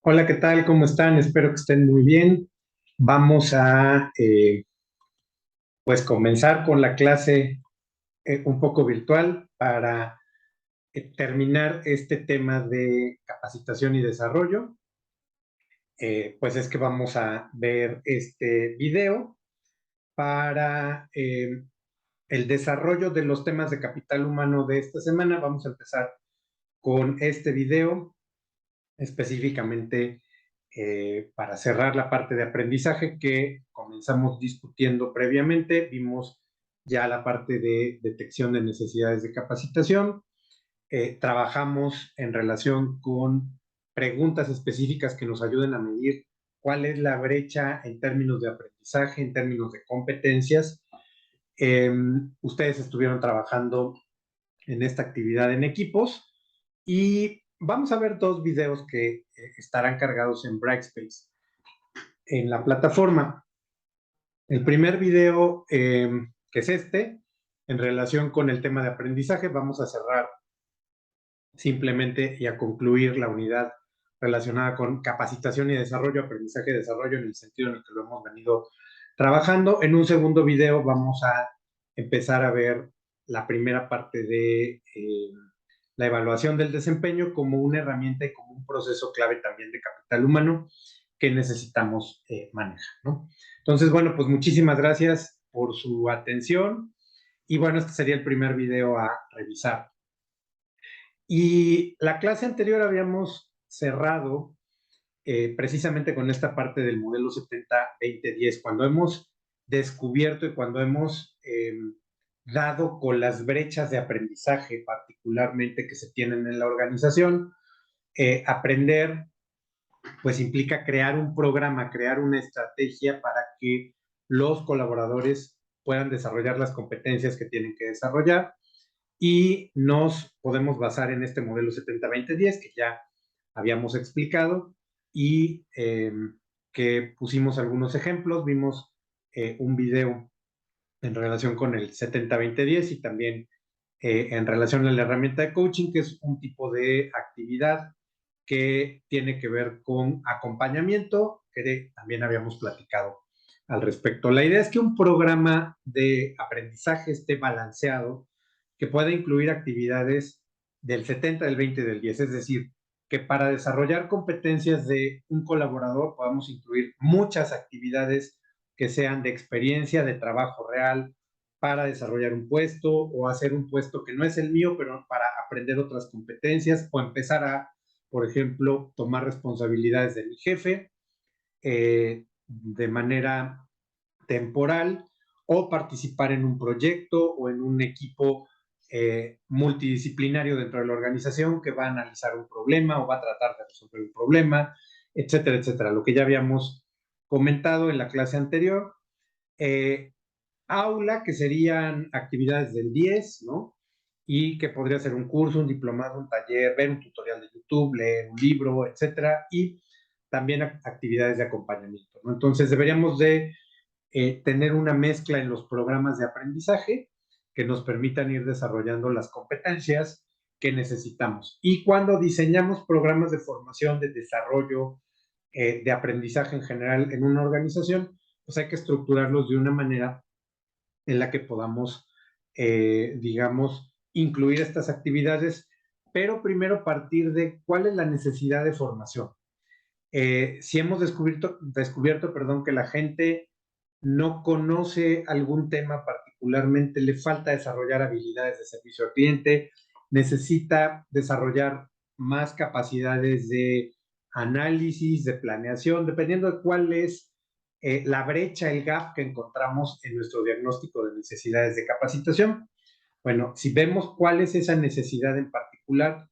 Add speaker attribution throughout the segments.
Speaker 1: Hola, ¿qué tal? ¿Cómo están? Espero que estén muy bien. Vamos a pues comenzar con la clase un poco virtual para terminar este tema de capacitación y desarrollo. Pues es que vamos a ver este video para el desarrollo de los temas de capital humano de esta semana. Vamos a empezar con este video específicamente para cerrar la parte de aprendizaje que comenzamos discutiendo previamente. Vimos ya la parte de detección de necesidades de capacitación. Trabajamos en relación con preguntas específicas que nos ayuden a medir cuál es la brecha en términos de aprendizaje, en términos de competencias. Ustedes estuvieron trabajando en esta actividad en equipos y vamos a ver dos videos que estarán cargados en Brightspace en la plataforma. El primer video, que es este, en relación con el tema de aprendizaje, vamos a cerrar simplemente y a concluir la unidad relacionada con capacitación y desarrollo, aprendizaje y desarrollo en el sentido en el que lo hemos venido trabajando. En un segundo video vamos a empezar a ver la primera parte de la evaluación del desempeño como una herramienta y como un proceso clave también de capital humano que necesitamos manejar, ¿no? Entonces, bueno, pues muchísimas gracias por su atención y bueno, este sería el primer video a revisar. Y la clase anterior habíamos cerrado precisamente con esta parte del modelo 70-20-10, cuando hemos descubierto y cuando hemos dado con las brechas de aprendizaje particularmente que se tienen en la organización. Aprender pues implica crear un programa, crear una estrategia para que los colaboradores puedan desarrollar las competencias que tienen que desarrollar y nos podemos basar en este modelo 70-20-10 que ya habíamos explicado y que pusimos algunos ejemplos, vimos un video en relación con el 70-20-10 y también en relación a la herramienta de coaching, que es un tipo de actividad que tiene que ver con acompañamiento, que también habíamos platicado al respecto. La idea es que un programa de aprendizaje esté balanceado, que pueda incluir actividades del 70, del 20 y del 10, es decir, que para desarrollar competencias de un colaborador podamos incluir muchas actividades que sean de experiencia, de trabajo real, para desarrollar un puesto o hacer un puesto que no es el mío, pero para aprender otras competencias o empezar a, por ejemplo, tomar responsabilidades de mi jefe de manera temporal o participar en un proyecto o en un equipo multidisciplinario dentro de la organización que va a analizar un problema o va a tratar de resolver un problema, etcétera, etcétera. Lo que ya habíamos comentado en la clase anterior. Eh, Aula, que serían actividades del 10, ¿no? Y que podría ser un curso, un diplomado, un taller, ver un tutorial de YouTube, leer un libro, etcétera, y también actividades de acompañamiento, ¿no? Entonces deberíamos de tener una mezcla en los programas de aprendizaje que nos permitan ir desarrollando las competencias que necesitamos. Y cuando diseñamos programas de formación, de desarrollo, de aprendizaje en general en una organización, pues hay que estructurarlos de una manera en la que podamos, digamos, incluir estas actividades, pero primero partir de cuál es la necesidad de formación. Si hemos descubierto, perdón, que la gente no conoce algún tema particularmente, le falta desarrollar habilidades de servicio al cliente, necesita desarrollar más capacidades de análisis, de planeación, dependiendo de cuál es la brecha, el gap que encontramos en nuestro diagnóstico de necesidades de capacitación. Bueno, si vemos cuál es esa necesidad en particular,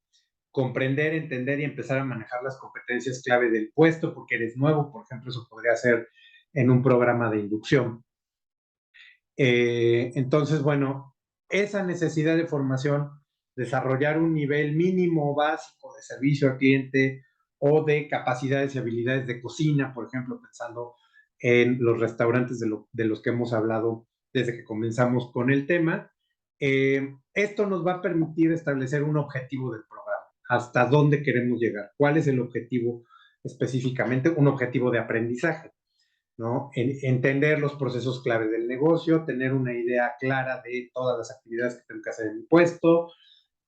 Speaker 1: comprender, entender y empezar a manejar las competencias clave del puesto, porque eres nuevo, por ejemplo, eso podría ser en un programa de inducción. Entonces, bueno, esa necesidad de formación, desarrollar un nivel mínimo básico de servicio al cliente o de capacidades y habilidades de cocina, por ejemplo, pensando en los restaurantes de los que hemos hablado desde que comenzamos con el tema. Esto nos va a permitir establecer un objetivo del programa, hasta dónde queremos llegar, cuál es el objetivo específicamente un objetivo de aprendizaje, ¿no? Entender los procesos clave del negocio, tener una idea clara de todas las actividades que tengo que hacer en mi puesto,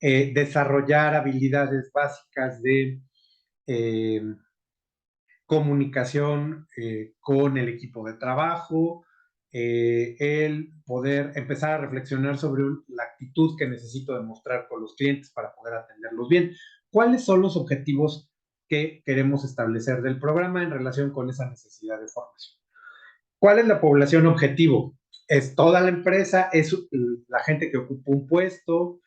Speaker 1: desarrollar habilidades básicas de eh, comunicación con el equipo de trabajo, el poder empezar a reflexionar sobre la actitud que necesito demostrar con los clientes para poder atenderlos bien. ¿Cuáles son los objetivos que queremos establecer del programa en relación con esa necesidad de formación? ¿Cuál es la población objetivo? Es toda la empresa, es la gente que ocupa un puesto,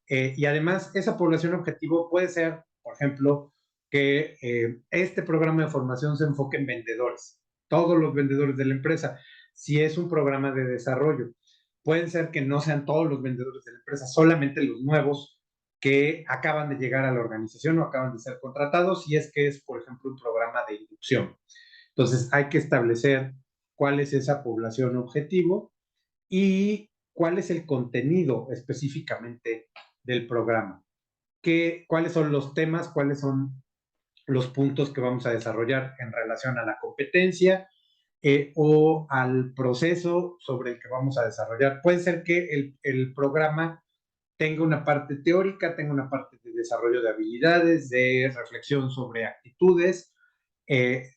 Speaker 1: y además esa población objetivo puede ser, por ejemplo, que este programa de formación se enfoque en vendedores, todos los vendedores de la empresa. Si es un programa de desarrollo, pueden ser que no sean todos los vendedores de la empresa, solamente los nuevos que acaban de llegar a la organización o acaban de ser contratados, si es que es, por ejemplo, un programa de inducción. Entonces, hay que establecer cuál es esa población objetivo y cuál es el contenido específicamente del programa. ¿Cuáles son los temas? ¿Cuáles son los puntos que vamos a desarrollar en relación a la competencia o al proceso sobre el que vamos a desarrollar? Puede ser que el programa tenga una parte teórica, tenga una parte de desarrollo de habilidades, de reflexión sobre actitudes.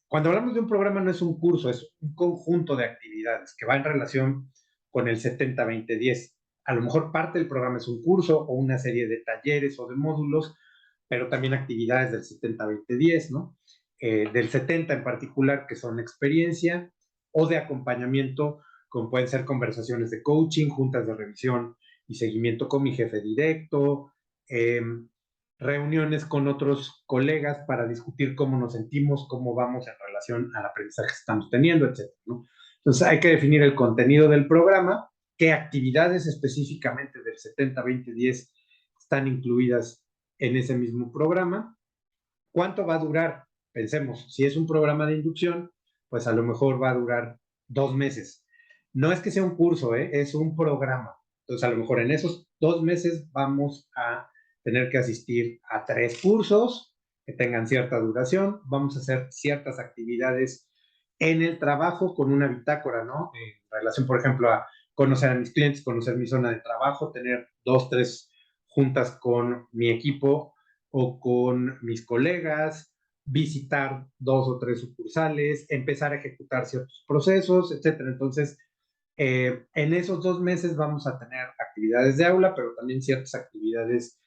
Speaker 1: Cuando hablamos de un programa no es un curso, es un conjunto de actividades que va en relación con el 70-20-10. A lo mejor parte del programa es un curso o una serie de talleres o de módulos, pero también actividades del 70-20-10, ¿no? Del 70 en particular, que son experiencia o de acompañamiento, como pueden ser conversaciones de coaching, juntas de revisión y seguimiento con mi jefe directo, eh, reuniones con otros colegas para discutir cómo nos sentimos, cómo vamos en relación al aprendizaje que estamos teniendo, etcétera, ¿no? Entonces hay que definir el contenido del programa, qué actividades específicamente del 70-20-10 están incluidas en ese mismo programa, cuánto va a durar. Pensemos, si es un programa de inducción, pues a lo mejor va a durar 2 meses. No es que sea un curso, es un programa. Entonces, a lo mejor en esos 2 meses vamos a tener que asistir a 3 cursos que tengan cierta duración. Vamos a hacer ciertas actividades en el trabajo con una bitácora, ¿no? En relación, por ejemplo, a conocer a mis clientes, conocer mi zona de trabajo, tener 2, 3 juntas con mi equipo o con mis colegas, visitar 2 o 3 sucursales, empezar a ejecutar ciertos procesos, etcétera. Entonces, en esos 2 meses vamos a tener actividades de aula, pero también ciertas actividades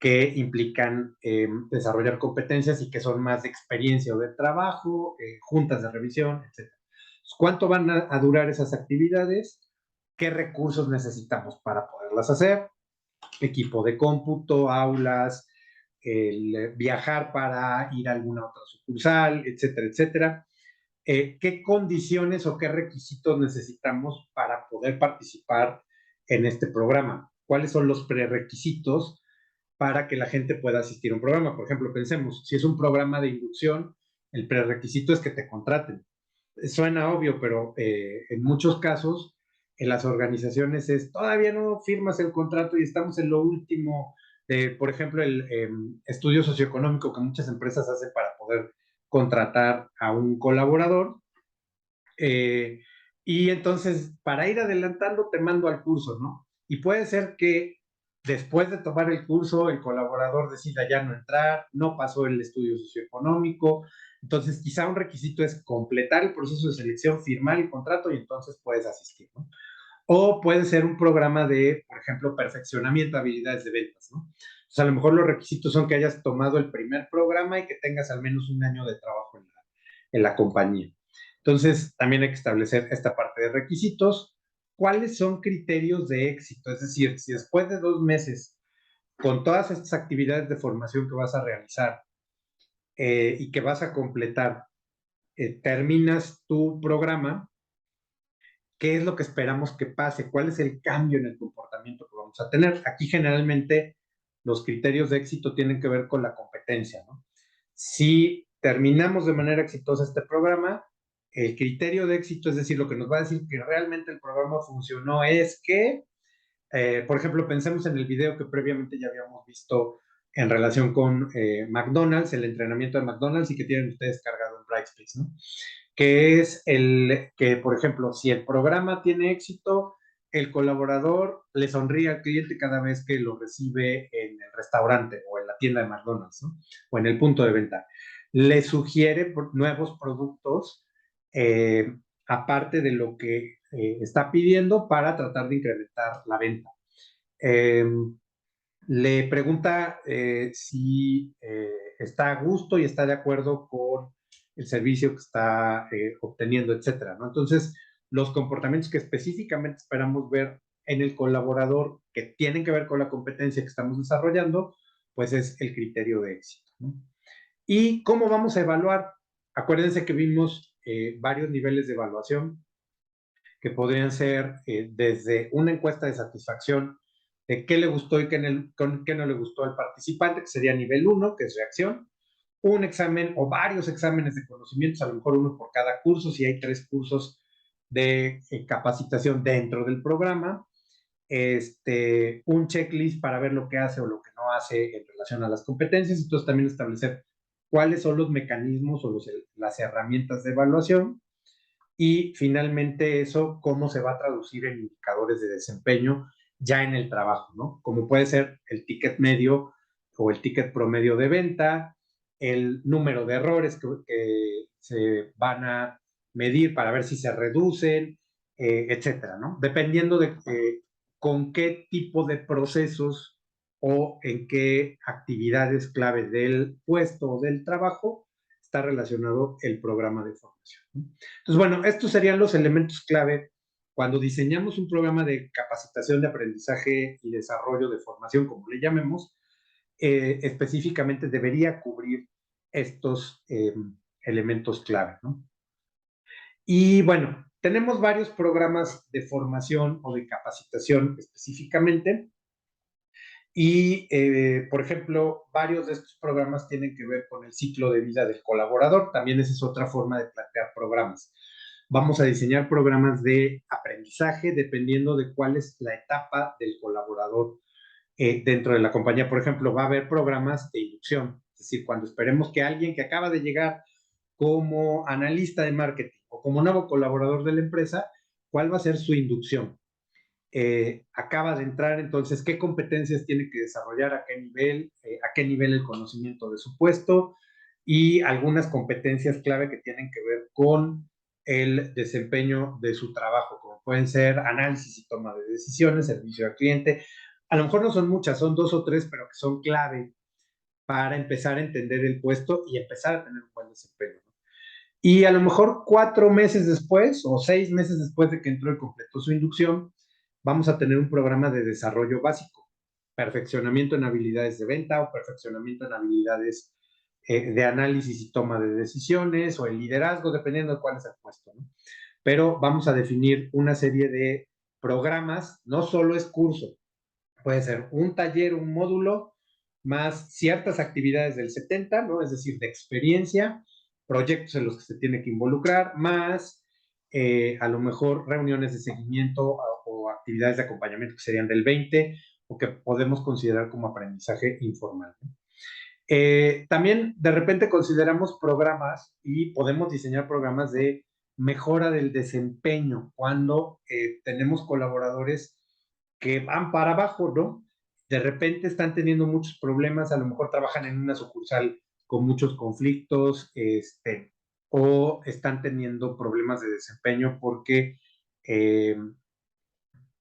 Speaker 1: que implican desarrollar competencias y que son más de experiencia o de trabajo, juntas de revisión, etc. ¿Cuánto van a durar esas actividades? ¿Qué recursos necesitamos para poderlas hacer? Equipo de cómputo, aulas, el viajar para ir a alguna otra sucursal, etcétera, etcétera. ¿Qué condiciones o qué requisitos necesitamos para poder participar en este programa? ¿Cuáles son los prerequisitos para que la gente pueda asistir a un programa? Por ejemplo, pensemos, si es un programa de inducción, el prerequisito es que te contraten. Suena obvio, pero en muchos casos en las organizaciones es todavía no firmas el contrato y estamos en lo último de, por ejemplo, el estudio socioeconómico que muchas empresas hacen para poder contratar a un colaborador. eh, y entonces, para ir adelantando, te mando al curso, ¿no? Y puede ser que después de tomar el curso, el colaborador decida ya no entrar, no pasó el estudio socioeconómico. Entonces, quizá un requisito es completar el proceso de selección, firmar el contrato y entonces puedes asistir, ¿no? O puede ser un programa de, por ejemplo, perfeccionamiento de habilidades de ventas, ¿no? Entonces, a lo mejor los requisitos son que hayas tomado el primer programa y que tengas al menos un año de trabajo en la compañía. Entonces, también hay que establecer esta parte de requisitos. ¿Cuáles son criterios de éxito? Es decir, si después de 2 meses, con todas estas actividades de formación que vas a realizar y que vas a completar, terminas tu programa, ¿qué es lo que esperamos que pase? ¿Cuál es el cambio en el comportamiento que vamos a tener? Aquí generalmente los criterios de éxito tienen que ver con la competencia, ¿no? Si terminamos de manera exitosa este programa, el criterio de éxito, es decir, lo que nos va a decir que realmente el programa funcionó, es que, por ejemplo, pensemos en el video que previamente ya habíamos visto en relación con McDonald's, el entrenamiento de McDonald's y que tienen ustedes cargado en Brightspace, ¿no? Que es el que, por ejemplo, si el programa tiene éxito, el colaborador le sonríe al cliente cada vez que lo recibe en el restaurante o en la tienda de McDonald's, ¿no? O en el punto de venta. Le sugiere nuevos productos eh, aparte de lo que está pidiendo para tratar de incrementar la venta. Eh, Le pregunta si está a gusto y está de acuerdo con el servicio que está obteniendo, etcétera, ¿no? Entonces, los comportamientos que específicamente esperamos ver en el colaborador que tienen que ver con la competencia que estamos desarrollando, pues es el criterio de éxito, ¿no? ¿Y cómo vamos a evaluar? Acuérdense que vimos varios niveles de evaluación que podrían ser desde una encuesta de satisfacción de qué le gustó y qué no le gustó al participante, que sería nivel 1, que es reacción, un examen o varios exámenes de conocimientos, a lo mejor uno por cada curso, si hay 3 cursos de capacitación dentro del programa, un checklist para ver lo que hace o lo que no hace en relación a las competencias, entonces también establecer cuáles son los mecanismos o las herramientas de evaluación, y finalmente eso, cómo se va a traducir en indicadores de desempeño ya en el trabajo, ¿no? Como puede ser el ticket medio o el ticket promedio de venta, el número de errores que se van a medir para ver si se reducen, etcétera, ¿no? Dependiendo de con qué tipo de procesos o en qué actividades clave del puesto o del trabajo está relacionado el programa de formación, ¿no? Entonces, bueno, estos serían los elementos clave cuando diseñamos un programa de capacitación de aprendizaje y desarrollo de formación, como le llamemos, específicamente debería cubrir estos elementos clave, ¿no? Y bueno, tenemos varios programas de formación o de capacitación específicamente. Y, por ejemplo, varios de estos programas tienen que ver con el ciclo de vida del colaborador. También esa es otra forma de plantear programas. Vamos a diseñar programas de aprendizaje dependiendo de cuál es la etapa del colaborador dentro de la compañía. Por ejemplo, va a haber programas de inducción. Es decir, cuando esperemos que alguien que acaba de llegar como analista de marketing o como nuevo colaborador de la empresa, ¿cuál va a ser su inducción? Acaba de entrar, entonces, ¿qué competencias tiene que desarrollar? ¿A qué nivel el conocimiento de su puesto? Y algunas competencias clave que tienen que ver con el desempeño de su trabajo, como pueden ser análisis y toma de decisiones, servicio al cliente. A lo mejor no son muchas, son 2 o 3, pero que son clave para empezar a entender el puesto y empezar a tener un buen desempeño, ¿no? Y a lo mejor 4 meses después o 6 meses después de que entró y completó su inducción, vamos a tener un programa de desarrollo básico, perfeccionamiento en habilidades de venta o perfeccionamiento en habilidades de análisis y toma de decisiones o el liderazgo, dependiendo de cuál es el puesto, ¿no? Pero vamos a definir una serie de programas, no solo es curso, puede ser un taller, un módulo, más ciertas actividades del 70, ¿no? Es decir, de experiencia, proyectos en los que se tiene que involucrar, más a lo mejor reuniones de seguimiento o actividades de acompañamiento que serían del 20 o que podemos considerar como aprendizaje informal, ¿no? También de repente consideramos programas y podemos diseñar programas de mejora del desempeño cuando tenemos colaboradores que van para abajo, ¿no? De repente están teniendo muchos problemas, a lo mejor trabajan en una sucursal con muchos conflictos, o están teniendo problemas de desempeño porque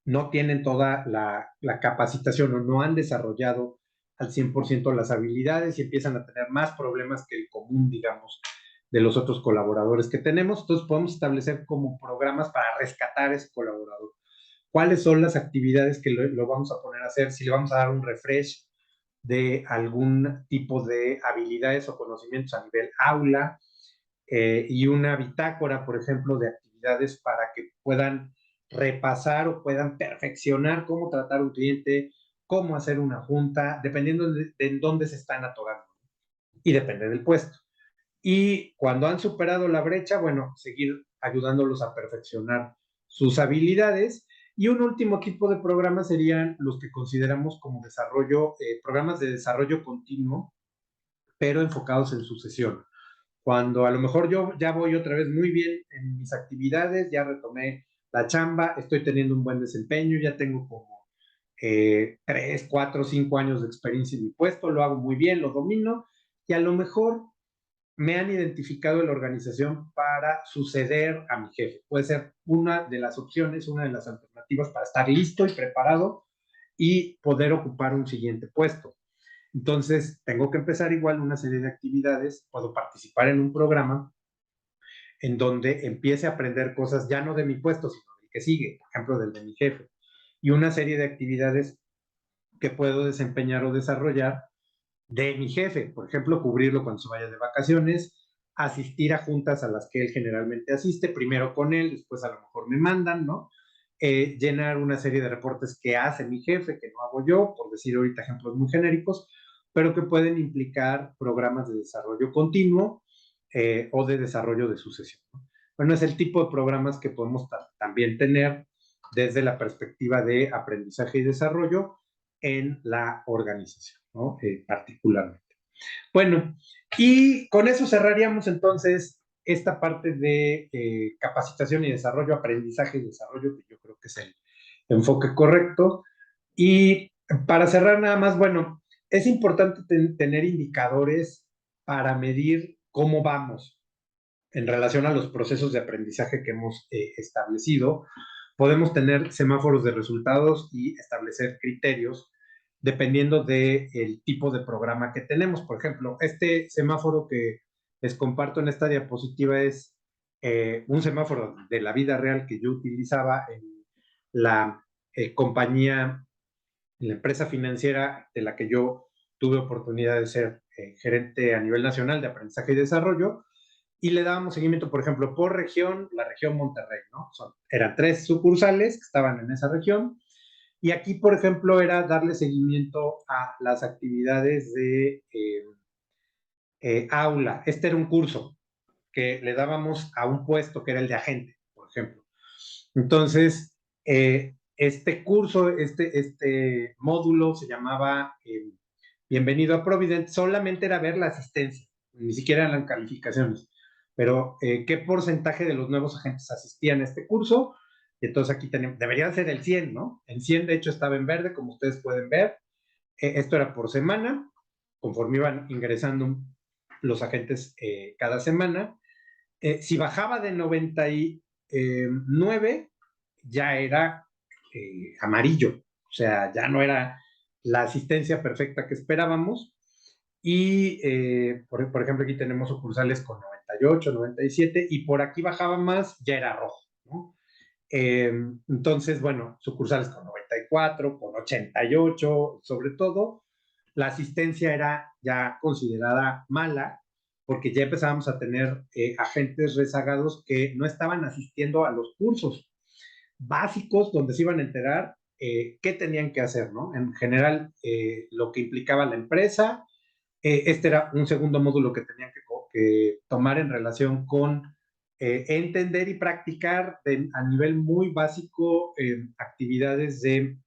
Speaker 1: no tienen toda la capacitación o no han desarrollado al 100% las habilidades y empiezan a tener más problemas que el común, digamos, de los otros colaboradores que tenemos. Entonces podemos establecer como programas para rescatar a ese colaborador. ¿Cuáles son las actividades que lo vamos a poner a hacer? Si le vamos a dar un refresh de algún tipo de habilidades o conocimientos a nivel aula, y una bitácora, por ejemplo, de actividades para que puedan repasar o puedan perfeccionar cómo tratar a un cliente, cómo hacer una junta, dependiendo de en dónde se están atorando y depende del puesto. Y cuando han superado la brecha, bueno, seguir ayudándolos a perfeccionar sus habilidades Y un último tipo de programas serían los que consideramos como desarrollo, programas de desarrollo continuo, pero enfocados en sucesión. Cuando a lo mejor yo ya voy otra vez muy bien en mis actividades, ya retomé la chamba, estoy teniendo un buen desempeño, ya tengo como 3, 4, 5 años de experiencia en mi puesto, lo hago muy bien, lo domino, y a lo mejor me han identificado en la organización para suceder a mi jefe. Puede ser una de las opciones, una de las alternativas para estar listo y preparado y poder ocupar un siguiente puesto. Entonces, tengo que empezar igual una serie de actividades, puedo participar en un programa en donde empiece a aprender cosas ya no de mi puesto, sino del que sigue, por ejemplo, del de mi jefe, y una serie de actividades que puedo desempeñar o desarrollar de mi jefe, por ejemplo, cubrirlo cuando se vaya de vacaciones, asistir a juntas a las que él generalmente asiste, primero con él, después a lo mejor me mandan, ¿no? Llenar una serie de reportes que hace mi jefe, que no hago yo, por decir ahorita ejemplos muy genéricos, pero que pueden implicar programas de desarrollo continuo o de desarrollo de sucesión, ¿no? Bueno, es el tipo de programas que podemos también tener desde la perspectiva de aprendizaje y desarrollo en la organización, ¿no? Particularmente. Bueno, y con eso cerraríamos entonces esta parte de capacitación y desarrollo, aprendizaje y desarrollo, que yo creo que es el enfoque correcto. Y para cerrar nada más, bueno, es importante tener indicadores para medir cómo vamos en relación a los procesos de aprendizaje que hemos establecido. Podemos tener semáforos de resultados y establecer criterios dependiendo del tipo de programa que tenemos. Por ejemplo, este semáforo que les comparto en esta diapositiva es un semáforo de la vida real que yo utilizaba en la compañía, en la empresa financiera de la que yo tuve oportunidad de ser gerente a nivel nacional de aprendizaje y desarrollo, y le dábamos seguimiento, por ejemplo, por región, la región Monterrey, ¿no? Eran 3 sucursales que estaban en esa región, y aquí, por ejemplo, era darle seguimiento a las actividades de aula. Este era un curso que le dábamos a un puesto que era el de agente, por ejemplo. Entonces, este curso, este módulo se llamaba Bienvenido a Provident, solamente era ver la asistencia, ni siquiera eran las calificaciones, pero qué porcentaje de los nuevos agentes asistían a este curso. Y entonces aquí tenemos, deberían ser el 100, ¿no? El 100 de hecho estaba en verde, como ustedes pueden ver. Esto era por semana, conforme iban ingresando los agentes cada semana. Si bajaba de 99, ya era amarillo, o sea, ya no era la asistencia perfecta que esperábamos. Y, por ejemplo, aquí tenemos sucursales con 98, 97, y por aquí bajaba más, ya era rojo, ¿no? Entonces, bueno, sucursales con 94, con 88, sobre todo, la asistencia era ya considerada mala, porque ya empezábamos a tener agentes rezagados que no estaban asistiendo a los cursos básicos donde se iban a enterar qué tenían que hacer, ¿no? En general, lo que implicaba la empresa. Este era un segundo módulo que tenían que tomar en relación con entender y practicar a nivel muy básico actividades de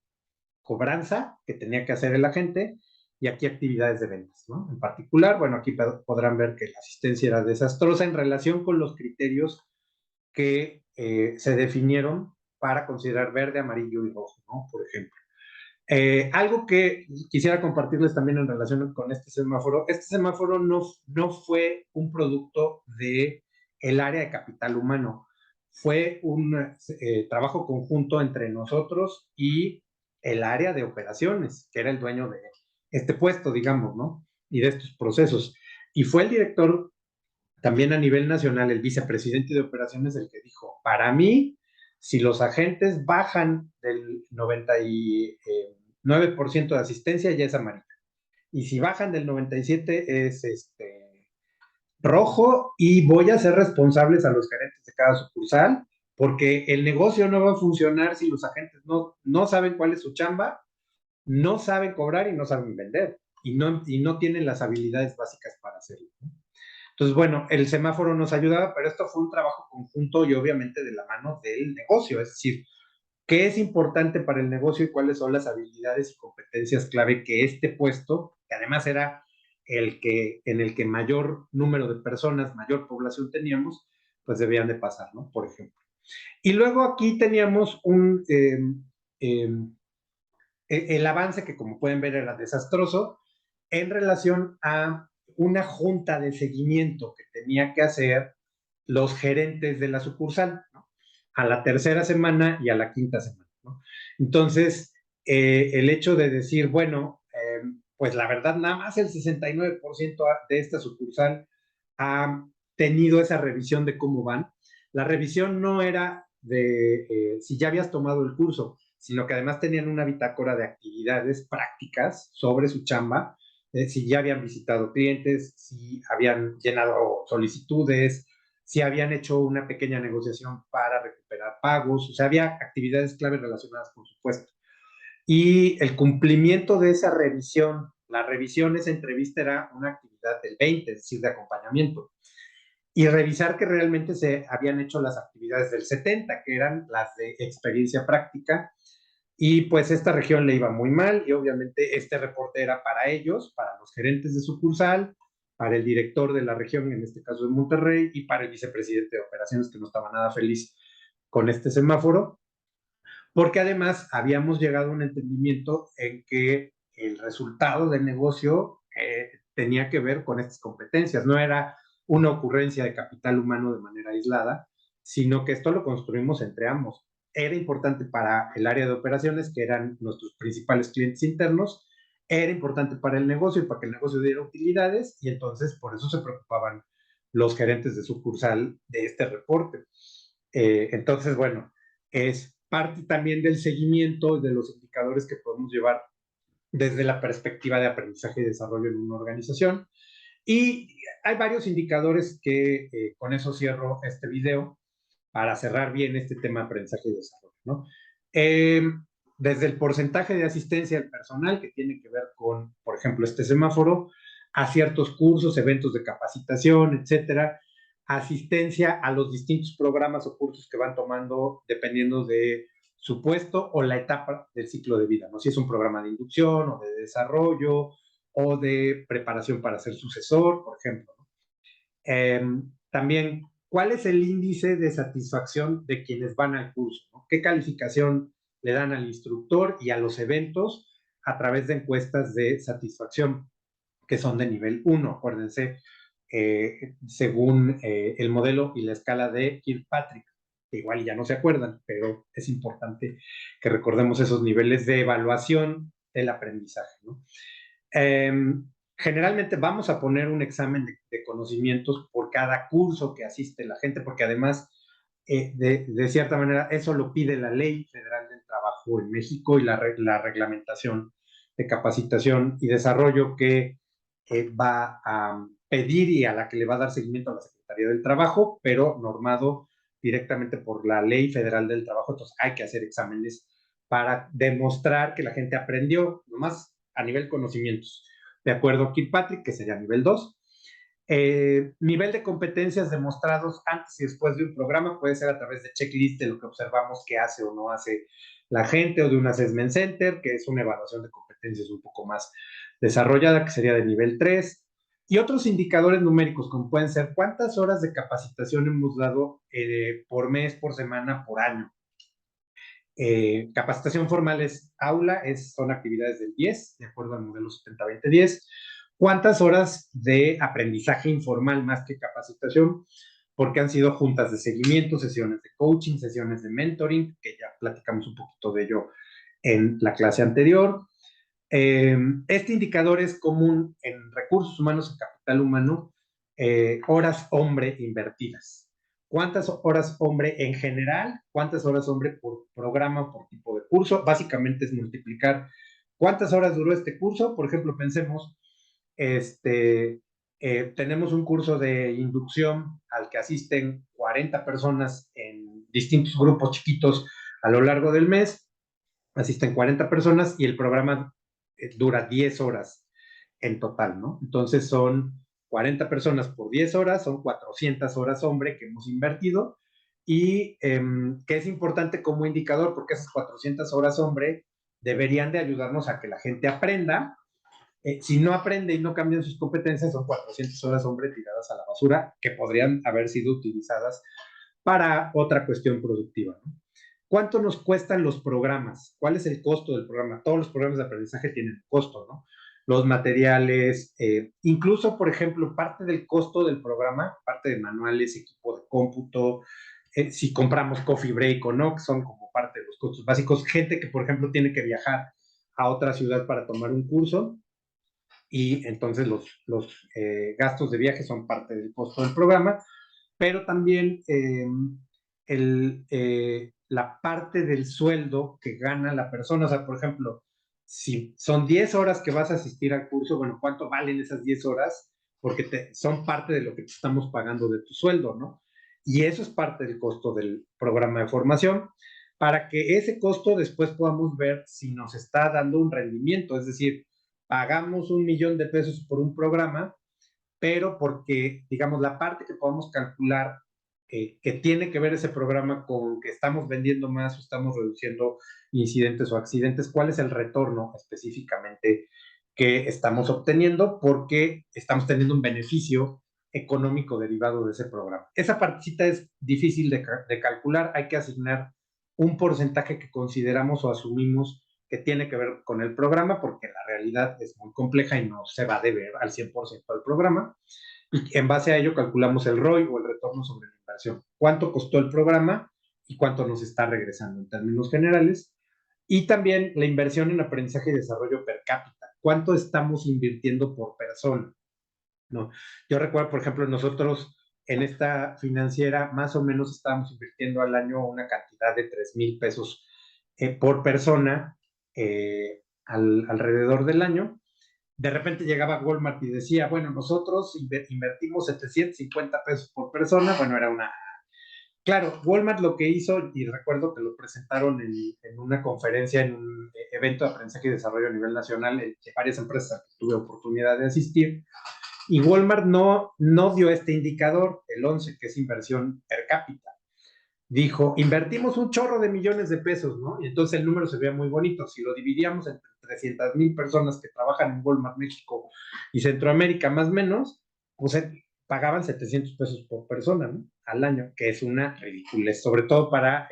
Speaker 1: cobranza que tenía que hacer el agente, y aquí actividades de ventas, ¿no? En particular, bueno, aquí podrán ver que la asistencia era desastrosa en relación con los criterios que se definieron para considerar verde, amarillo y rojo, ¿no? Por ejemplo. Algo que quisiera compartirles también en relación con este semáforo no fue un producto de el área de capital humano, fue un trabajo conjunto entre nosotros y el área de operaciones, que era el dueño de este puesto, digamos, ¿no? Y de estos procesos. Y fue el director también a nivel nacional, el vicepresidente de operaciones, el que dijo, para mí, si los agentes bajan del 99% de asistencia, ya es amarilla. Y si bajan del 97 es rojo, y voy a ser responsables a los gerentes de cada sucursal, porque el negocio no va a funcionar si los agentes no saben cuál es su chamba, no saben cobrar y no saben vender, y no tienen las habilidades básicas para hacerlo, ¿no? Entonces, bueno, el semáforo nos ayudaba, pero esto fue un trabajo conjunto y obviamente de la mano del negocio, es decir, qué es importante para el negocio y cuáles son las habilidades y competencias clave que este puesto, que además era en el que mayor número de personas, mayor población teníamos, pues debían de pasar, ¿no? Por ejemplo. Y luego aquí teníamos el avance que, como pueden ver, era desastroso en relación a una junta de seguimiento que tenía que hacer los gerentes de la sucursal, ¿no? A la tercera semana y a la quinta semana, ¿no? Entonces, el hecho de decir, bueno, pues la verdad, nada más el 69% de esta sucursal ha tenido esa revisión de cómo van. La revisión no era de si ya habías tomado el curso, sino que además tenían una bitácora de actividades prácticas sobre su chamba, si ya habían visitado clientes, si habían llenado solicitudes, si habían hecho una pequeña negociación para recuperar pagos, o sea, había actividades claves relacionadas, por supuesto. Y el cumplimiento de esa revisión, la revisión, esa entrevista era una actividad del 20, es decir, de acompañamiento. Y revisar que realmente se habían hecho las actividades del 70, que eran las de experiencia práctica. Y pues esta región le iba muy mal y obviamente este reporte era para ellos, para los gerentes de sucursal, para el director de la región, en este caso de Monterrey, y para el vicepresidente de operaciones, que no estaba nada feliz con este semáforo, porque además habíamos llegado a un entendimiento en que el resultado del negocio tenía que ver con estas competencias, no era una ocurrencia de capital humano de manera aislada, sino que esto lo construimos entre ambos. Era importante para el área de operaciones, que eran nuestros principales clientes internos, era importante para el negocio y para que el negocio diera utilidades, y entonces por eso se preocupaban los gerentes de sucursal de este reporte. Entonces, bueno, es parte también del seguimiento de los indicadores que podemos llevar desde la perspectiva de aprendizaje y desarrollo en una organización. Y hay varios indicadores que con eso cierro este video para cerrar bien este tema de aprendizaje y desarrollo, ¿no? Eh, Desde el porcentaje de asistencia del personal, que tiene que ver con, por ejemplo, este semáforo, a ciertos cursos, eventos de capacitación, etcétera, asistencia a los distintos programas o cursos que van tomando dependiendo de su puesto o la etapa del ciclo de vida, ¿no? Si es un programa de inducción o de desarrollo o de preparación para ser sucesor, por ejemplo, ¿no? También, ¿cuál es el índice de satisfacción de quienes van al curso, ¿no? ¿Qué calificación le dan al instructor y a los eventos a través de encuestas de satisfacción, que son de nivel 1? Acuérdense, según el modelo y la escala de Kirkpatrick, que igual ya no se acuerdan, pero es importante que recordemos esos niveles de evaluación del aprendizaje, ¿no? Eh, Generalmente vamos a poner un examen de conocimientos por cada curso que asiste la gente, porque además, de cierta manera, eso lo pide la Ley Federal del Trabajo en México y la reglamentación de capacitación y desarrollo que va a pedir y a la que le va a dar seguimiento a la Secretaría del Trabajo, pero normado directamente por la Ley Federal del Trabajo. Entonces hay que hacer exámenes para demostrar que la gente aprendió, nomás a nivel conocimientos, de acuerdo a Kirkpatrick, que sería nivel 2. Nivel de competencias demostrados antes y después de un programa puede ser a través de checklist de lo que observamos que hace o no hace la gente, o de un assessment center, que es una evaluación de competencias un poco más desarrollada, que sería de nivel 3. Y otros indicadores numéricos, como pueden ser cuántas horas de capacitación hemos dado por mes, por semana, por año. Capacitación formal es aula, son actividades del 10, de acuerdo al modelo 70-20-10. ¿Cuántas horas de aprendizaje informal más que capacitación? Porque han sido juntas de seguimiento, sesiones de coaching, sesiones de mentoring, que ya platicamos un poquito de ello en la clase anterior. Este indicador es común en recursos humanos y capital humano, horas hombre invertidas. ¿Cuántas horas hombre en general? ¿Cuántas horas hombre por programa, por tipo de curso? Básicamente es multiplicar cuántas horas duró este curso. Por ejemplo, pensemos, tenemos un curso de inducción al que asisten 40 personas en distintos grupos chiquitos a lo largo del mes. Asisten 40 personas y el programa dura 10 horas en total, ¿no? Entonces son 40 personas por 10 horas, son 400 horas hombre que hemos invertido, y que es importante como indicador porque esas 400 horas hombre deberían de ayudarnos a que la gente aprenda. Si no aprende y no cambian sus competencias, son 400 horas hombre tiradas a la basura que podrían haber sido utilizadas para otra cuestión productiva, ¿no? ¿Cuánto nos cuestan los programas? ¿Cuál es el costo del programa? Todos los programas de aprendizaje tienen costo, ¿no? Los materiales, incluso, por ejemplo, parte del costo del programa, parte de manuales, equipo de cómputo, si compramos coffee break o no, que son como parte de los costos básicos, gente que, por ejemplo, tiene que viajar a otra ciudad para tomar un curso y entonces los gastos de viaje son parte del costo del programa, pero también la parte del sueldo que gana la persona, o sea, por ejemplo, si son 10 horas que vas a asistir al curso, bueno, ¿cuánto valen esas 10 horas? Porque son parte de lo que te estamos pagando de tu sueldo, ¿no? Y eso es parte del costo del programa de formación, para que ese costo después podamos ver si nos está dando un rendimiento, es decir, pagamos 1,000,000 de pesos por un programa, pero porque, digamos, la parte que podemos calcular que tiene que ver ese programa con que estamos vendiendo más o estamos reduciendo incidentes o accidentes, cuál es el retorno específicamente que estamos obteniendo porque estamos teniendo un beneficio económico derivado de ese programa. Esa partecita es difícil de calcular, hay que asignar un porcentaje que consideramos o asumimos que tiene que ver con el programa, porque la realidad es muy compleja y no se va a deber al 100% al programa. Y en base a ello calculamos el ROI o el retorno sobre la inversión. ¿Cuánto costó el programa y cuánto nos está regresando en términos generales? Y también la inversión en aprendizaje y desarrollo per cápita. ¿Cuánto estamos invirtiendo por persona? ¿No? Yo recuerdo, por ejemplo, nosotros en esta financiera más o menos estábamos invirtiendo al año una cantidad de 3,000 pesos por persona alrededor del año. De repente llegaba Walmart y decía, bueno, nosotros invertimos 750 pesos por persona, bueno, era una... Claro, Walmart lo que hizo, y recuerdo que lo presentaron en una conferencia, en un evento de aprendizaje y desarrollo a nivel nacional, de varias empresas que tuve oportunidad de asistir, y Walmart no dio este indicador, el 11, que es inversión per cápita. Dijo, invertimos un chorro de millones de pesos, ¿no? Y entonces el número se veía muy bonito. Si lo dividíamos entre 300,000 personas que trabajan en Walmart México y Centroamérica, más o menos, pues pagaban 700 pesos por persona, ¿no? Al año, que es una ridiculez, sobre todo para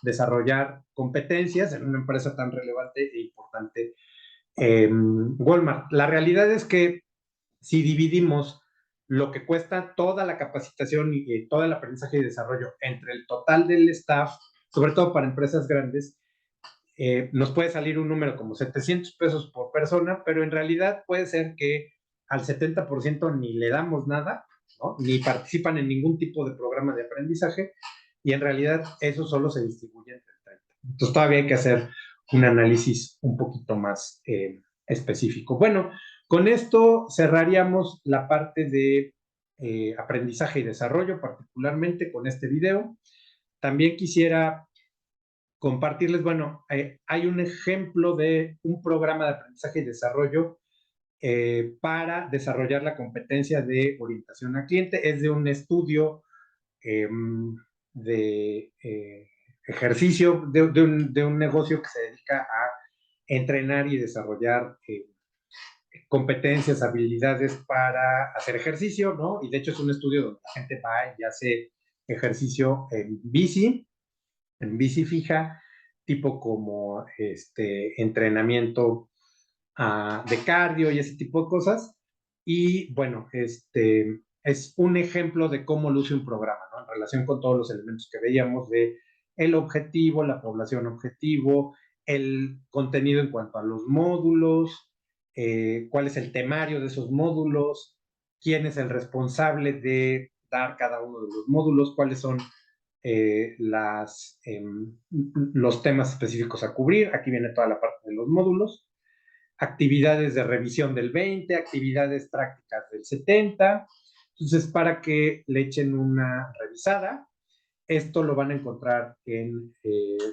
Speaker 1: desarrollar competencias en una empresa tan relevante e importante, Walmart. La realidad es que si dividimos lo que cuesta toda la capacitación y todo el aprendizaje y desarrollo entre el total del staff, sobre todo para empresas grandes, nos puede salir un número como 700 pesos por persona, pero en realidad puede ser que al 70% ni le damos nada, ¿no? Ni participan en ningún tipo de programa de aprendizaje, y en realidad eso solo se distribuye entre el 30. Entonces todavía hay que hacer un análisis un poquito más específico. Bueno, con esto cerraríamos la parte de aprendizaje y desarrollo, particularmente con este video. También quisiera compartirles, bueno, hay un ejemplo de un programa de aprendizaje y desarrollo para desarrollar la competencia de orientación al cliente. Es de un estudio eh, de ejercicio, de un negocio que se dedica a entrenar y desarrollar competencias, habilidades para hacer ejercicio, ¿no? Y de hecho es un estudio donde la gente va y hace ejercicio en bici fija, tipo como entrenamiento de cardio y ese tipo de cosas. Y bueno, es un ejemplo de cómo luce un programa, ¿no? En relación con todos los elementos que veíamos de el objetivo, la población objetivo, el contenido en cuanto a los módulos, cuál es el temario de esos módulos, quién es el responsable de dar cada uno de los módulos, cuáles son los temas específicos a cubrir. Aquí viene toda la parte de los módulos, actividades de revisión del 20, actividades prácticas del 70. Entonces, para que le echen una revisada, esto lo van a encontrar en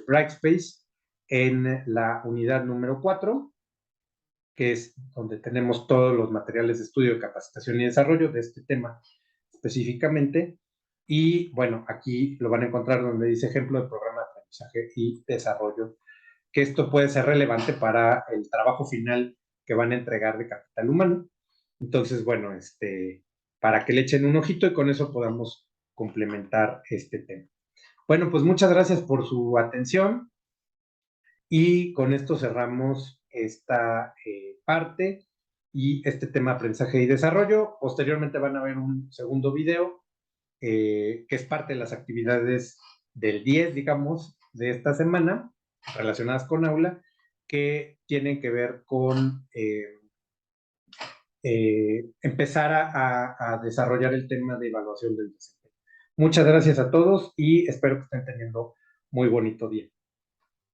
Speaker 1: Brightspace, en la unidad número 4, que es donde tenemos todos los materiales de estudio, capacitación y desarrollo de este tema específicamente. Y bueno, aquí lo van a encontrar donde dice ejemplo de programa de aprendizaje y desarrollo, que esto puede ser relevante para el trabajo final que van a entregar de capital humano. Entonces, bueno, para que le echen un ojito y con eso podamos complementar este tema. Bueno, pues muchas gracias por su atención y con esto cerramos esta parte y este tema aprendizaje y desarrollo. Posteriormente van a ver un segundo video que es parte de las actividades del 10, digamos, de esta semana, relacionadas con aula, que tienen que ver con empezar a desarrollar el tema de evaluación del desempeño. Muchas gracias a todos y espero que estén teniendo muy bonito día.